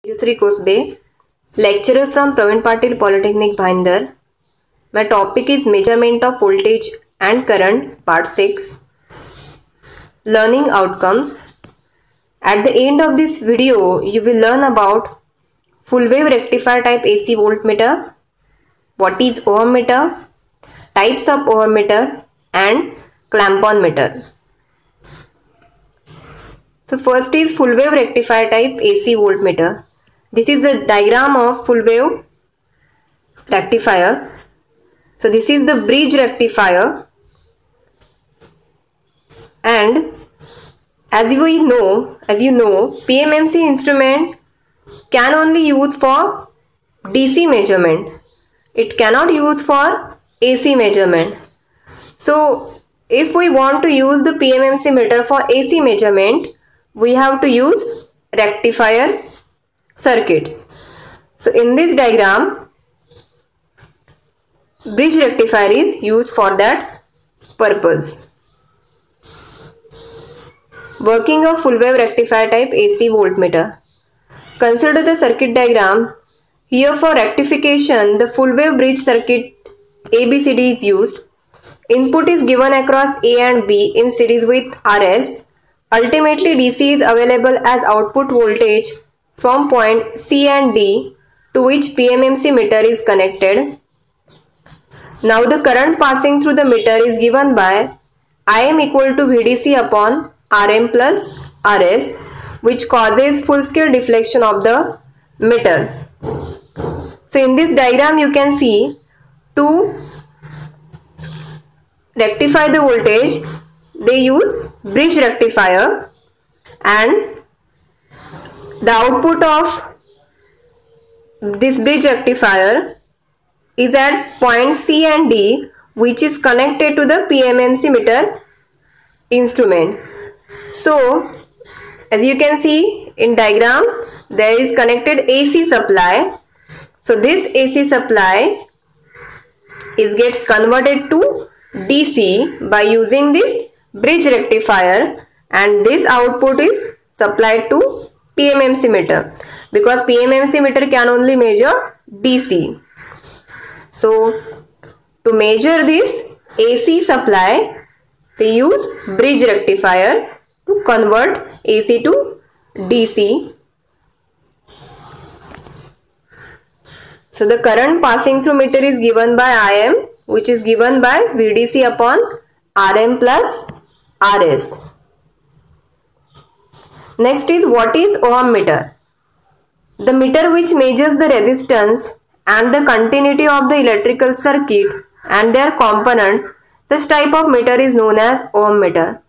Tejasri Kosbe, lecturer from Praveen Patil Polytechnic, Bhayandar. My topic is measurement of voltage and current, part 6. Learning outcomes. At the end of this video, you will learn about full wave rectifier type AC voltmeter, what is ohm meter, types of ohm meter and clamp-on meter. So first is full wave rectifier type AC voltmeter. This is the diagram of full wave rectifier. So this is the bridge rectifier, and as you know, PMMC instrument can only use for DC measurement. It cannot use for AC measurement. So if we want to use the PMMC meter for AC measurement, we have to use rectifier circuit. So in this diagram, bridge rectifier is used for that purpose. Working of full wave rectifier type AC voltmeter. Consider the circuit diagram. Here for rectification, the full wave bridge circuit ABCD is used. Input is given across A and B in series with RS. Ultimately, DC is available as output voltage from point C and D to which PMMC meter is connected. Now the current passing through the meter is given by Im equal to VDC upon Rm plus Rs, which causes full scale deflection of the meter. So in this diagram you can see, to rectify the voltage they use bridge rectifier, and the output of this bridge rectifier is at point C and D, which is connected to the PMMC meter instrument. So as you can see in diagram, there is connected AC supply. So this AC supply gets converted to DC by using this bridge rectifier, and this output is supplied to PMMC meter, because PMMC meter can only measure DC. So to measure this AC supply, they use bridge rectifier to convert AC to DC. So the current passing through meter is given by Im, which is given by VDC upon Rm plus Rs. Next is, what is ohm meter? The meter which measures the resistance and the continuity of the electrical circuit and their components. Such type of meter is known as ohm meter.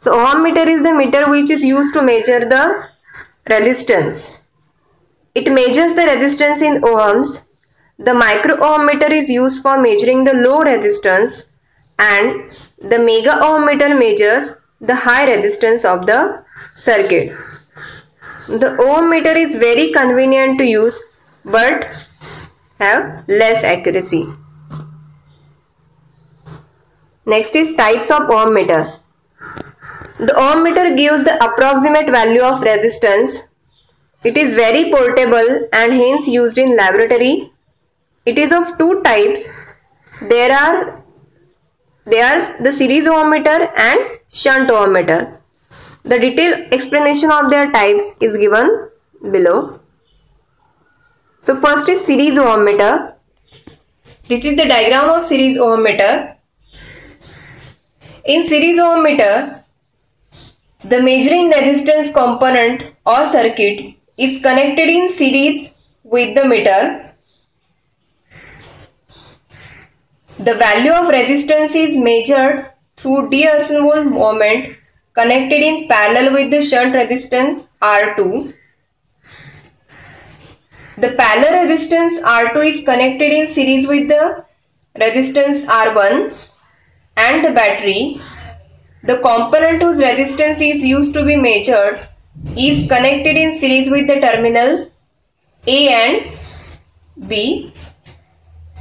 So ohm meter is the meter which is used to measure the resistance. It measures the resistance in ohms. The micro ohm meter is used for measuring the low resistance, and the mega ohm meter measures the high resistance of the circuit. The ohm meter is very convenient to use but have less accuracy. Next is types of ohm meter. The ohm meter gives the approximate value of resistance. It is very portable and hence used in laboratory. It is of two types. There are the series ohm meter and shunt ohm meter. The detailed explanation of their types is given below. So first is series ohm meter. This is the diagram of series ohm meter. In series ohm meter, the measuring resistance component or circuit is connected in series with the meter. The value of resistance is measured through d-Arshenvold moment connected in parallel with the shunt resistance R2. The parallel resistance R2 is connected in series with the resistance R1 and the battery. The component whose resistance is used to be measured is connected in series with the terminal A and B.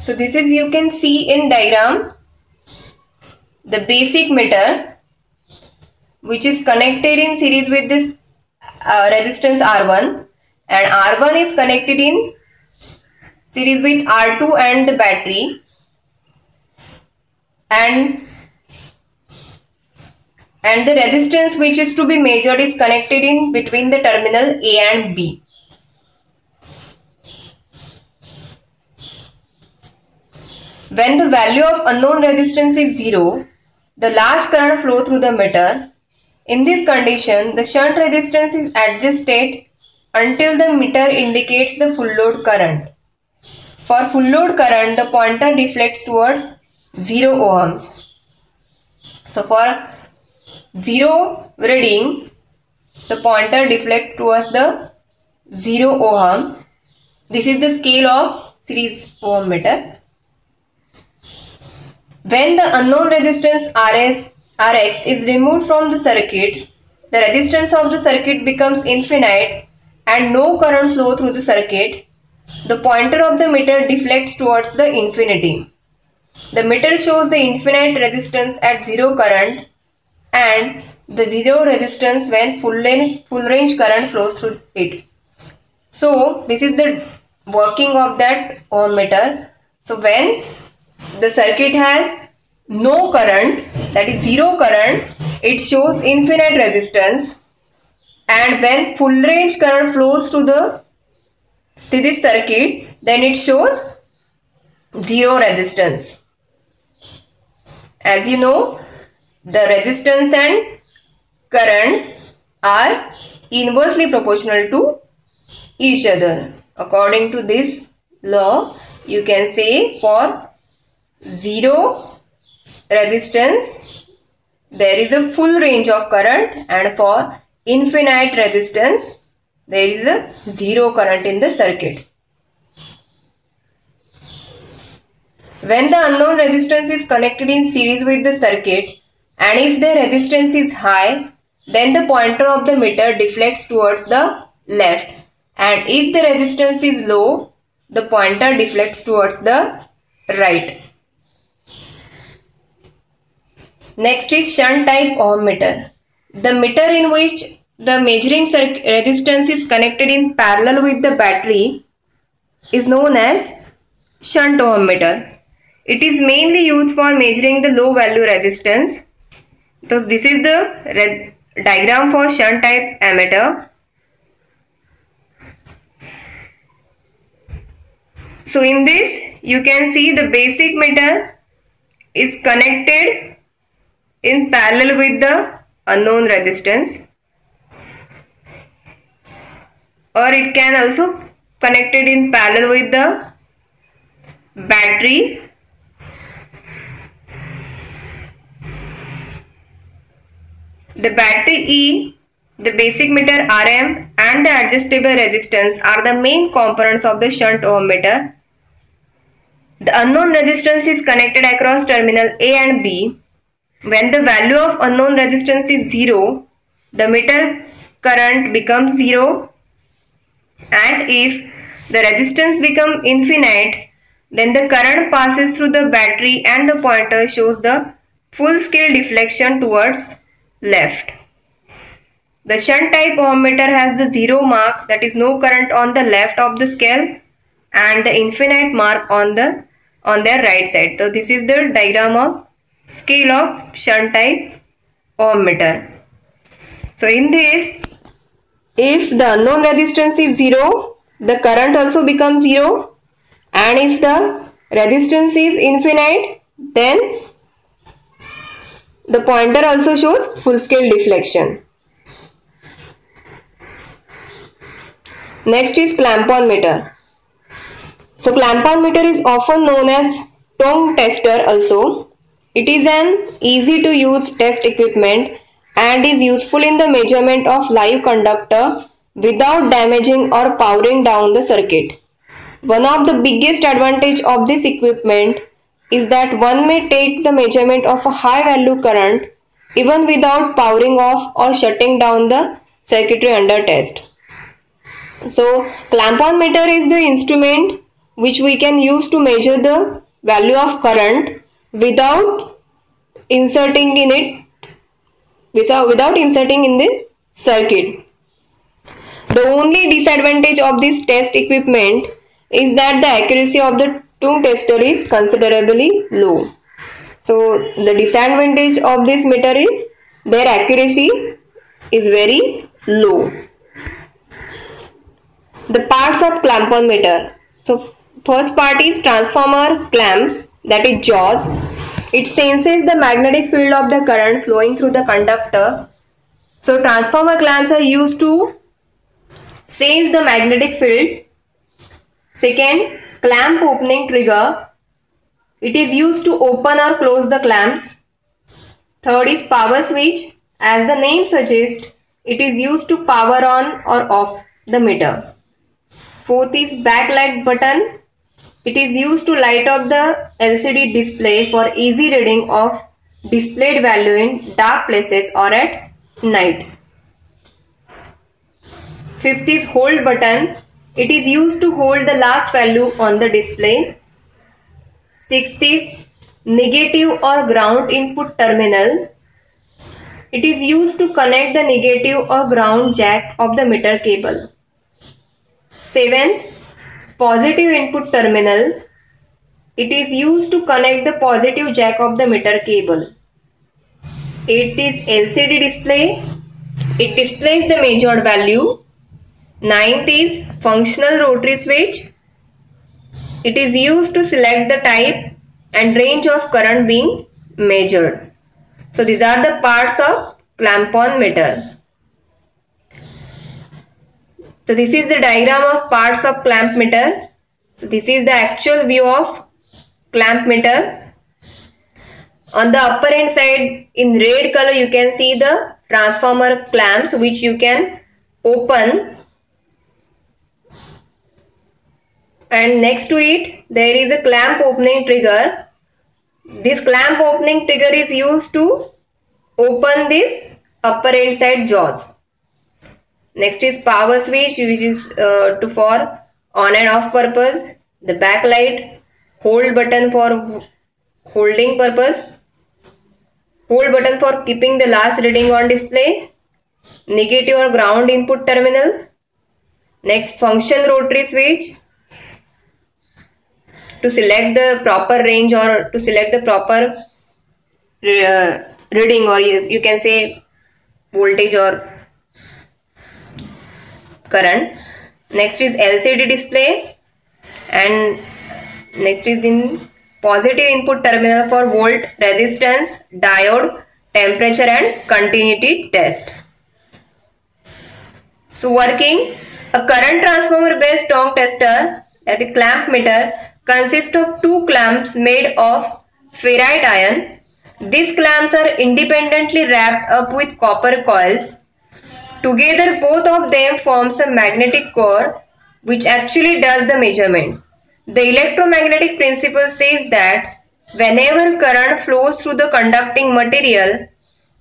So this is, you can see in diagram, the basic meter which is connected in series with this resistance R1, and R1 is connected in series with R2 and the battery, and the resistance which is to be measured is connected in between the terminal A and B. When the value of unknown resistance is 0, the large current flow through the meter. In this condition, the shunt resistance is adjusted until the meter indicates the full load current. For full load current, the pointer deflects towards 0 ohms. So for 0 reading, the pointer deflects towards the 0 ohm. This is the scale of series ohm meter. When the unknown resistance Rx is removed from the circuit, the resistance of the circuit becomes infinite and no current flow through the circuit. The pointer of the meter deflects towards the infinity. The meter shows the infinite resistance at 0 current and the 0 resistance when full range current flows through it. So this is the working of that ohm meter. So when the circuit has no current, that is 0 current, it shows infinite resistance, and when full range current flows to this circuit, then it shows 0 resistance. As you know, the resistance and currents are inversely proportional to each other. According to this law, you can say for 0 resistance there is a full range of current, and for infinite resistance there is a 0 current in the circuit. When the unknown resistance is connected in series with the circuit, and if the resistance is high, then the pointer of the meter deflects towards the left, and if the resistance is low, the pointer deflects towards the right. Next is shunt type ohm meter. The meter in which the measuring resistance is connected in parallel with the battery is known as shunt ohm meter. It is mainly used for measuring the low value resistance. So this is the diagram for shunt type ammeter. So in this you can see the basic meter is connected in parallel with the unknown resistance, or it can also connected in parallel with the battery. The battery E, the basic meter RM and the adjustable resistance are the main components of the shunt ohm meter. The unknown resistance is connected across terminal A and B. When the value of unknown resistance is 0, the meter current becomes 0, and if the resistance becomes infinite, then the current passes through the battery and the pointer shows the full scale deflection towards left. The shunt type ohm meter has the 0 mark, that is no current on the left of the scale, and the infinite mark on their right side. So this is the diagram of scale of shunt type ohm meter. So in this, if the unknown resistance is 0, the current also becomes 0, and if the resistance is infinite, then the pointer also shows full scale deflection. Next is clamp-on meter. So clamp-on meter is often known as tongue tester also. It is an easy to use test equipment and is useful in the measurement of live conductor without damaging or powering down the circuit. One of the biggest advantage of this equipment is that one may take the measurement of a high value current even without powering off or shutting down the circuitry under test. So clamp-on meter is the instrument which we can use to measure the value of current without inserting in the circuit. The only disadvantage of this test equipment is that the accuracy of the tongue tester is considerably low. So the disadvantage of this meter is their accuracy is very low. The parts of clamp-on meter. So first part is transformer clamps, that is jaws. It senses the magnetic field of the current flowing through the conductor. So transformer clamps are used to sense the magnetic field. Second, clamp opening trigger. It is used to open or close the clamps. Third is power switch. As the name suggests, it is used to power on or off the meter. Fourth is backlight button. It is used to light up the LCD display for easy reading of displayed value in dark places or at night. Fifth is hold button. It is used to hold the last value on the display. Sixth is negative or ground input terminal. It is used to connect the negative or ground jack of the meter cable. Seventh, positive input terminal. It is used to connect the positive jack of the meter cable. Eighth is LCD display. It displays the measured value. Ninth is functional rotary switch. It is used to select the type and range of current being measured. So these are the parts of clamp-on meter. So this is the diagram of parts of clamp meter. So this is the actual view of clamp meter. On the upper hand side in red color you can see the transformer clamps which you can open, and next to it there is a clamp opening trigger. This clamp opening trigger is used to open this upper hand side jaws. Next is power switch, which is for on and off purpose. The backlight, hold button for holding purpose, hold button for keeping the last reading on display, negative or ground input terminal. Next, function rotary switch to select the proper range or to select the proper reading, or you can say voltage or current. Next is LCD display, and next is in positive input terminal for volt, resistance, diode, temperature and continuity test. So working, a current transformer based tongue tester, that is clamp meter, consists of two clamps made of ferrite iron. These clamps are independently wrapped up with copper coils. Together both of them forms a magnetic core which actually does the measurements. The electromagnetic principle says that whenever current flows through the conducting material,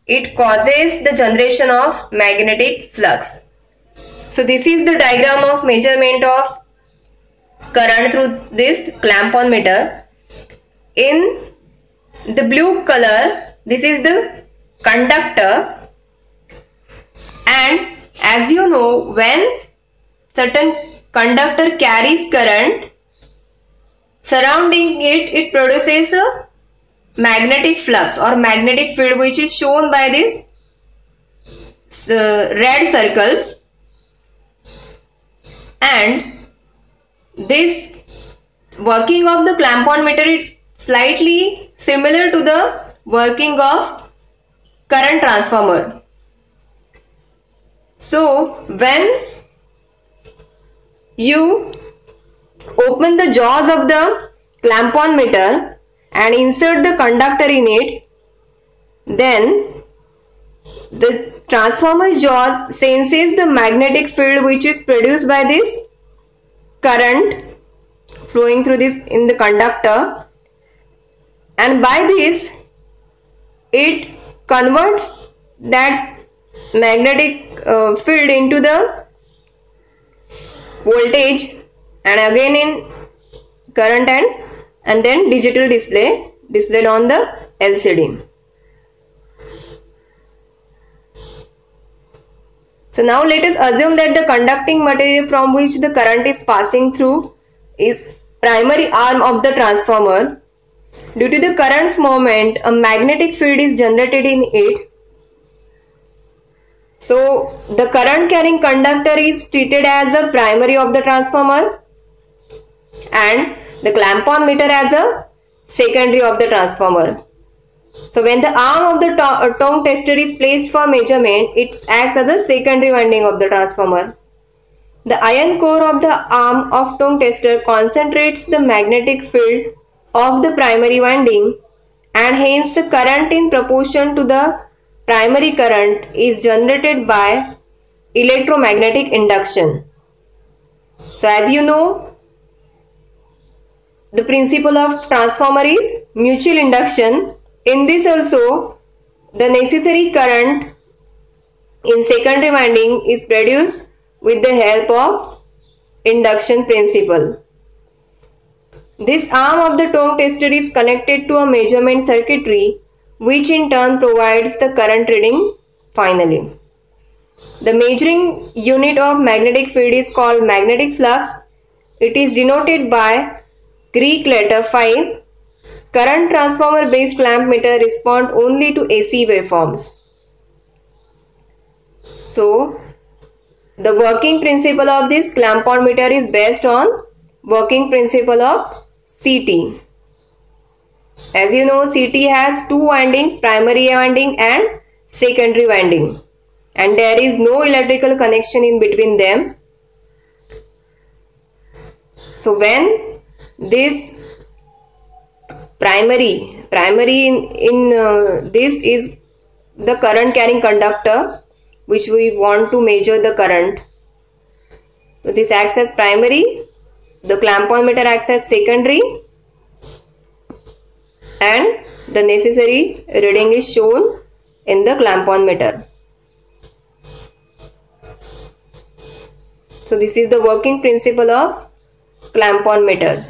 it causes the generation of magnetic flux. So this is the diagram of measurement of current through this clamp-on meter. In the blue color, this is the conductor. And as you know, when certain conductor carries current, surrounding it, it produces a magnetic flux or magnetic field, which is shown by these red circles. And this working of the clamp-on meter is slightly similar to the working of current transformer. So when you open the jaws of the clamp-on meter and insert the conductor in it, then the transformer jaws senses the magnetic field which is produced by this current flowing through this in the conductor, and by this it converts that magnetic field into the voltage and again in current and then digital display displayed on the LCD. So now let us assume that the conducting material from which the current is passing through is primary arm of the transformer. Due to the current's movement, a magnetic field is generated in it. So the current carrying conductor is treated as the primary of the transformer and the clamp-on meter as a secondary of the transformer. So when the arm of the tongue tester is placed for measurement, it acts as a secondary winding of the transformer. The iron core of the arm of tongue tester concentrates the magnetic field of the primary winding, and hence the current in proportion to the primary current is generated by electromagnetic induction. So as you know, the principle of transformer is mutual induction. In this also, the necessary current in secondary winding is produced with the help of induction principle. This arm of the tongue tester is connected to a measurement circuitry, which in turn provides the current reading finally. The measuring unit of magnetic field is called magnetic flux. It is denoted by Greek letter phi. Current transformer based clamp meter respond only to AC waveforms. So the working principle of this clamp-on meter is based on working principle of CT. As you know, CT has two windings, primary winding and secondary winding, and there is no electrical connection in between them. So when this primary in this is the current carrying conductor which we want to measure the current. So this acts as primary, the clamp-on meter acts as secondary, and the necessary reading is shown in the clamp-on meter. So this is the working principle of clamp-on meter.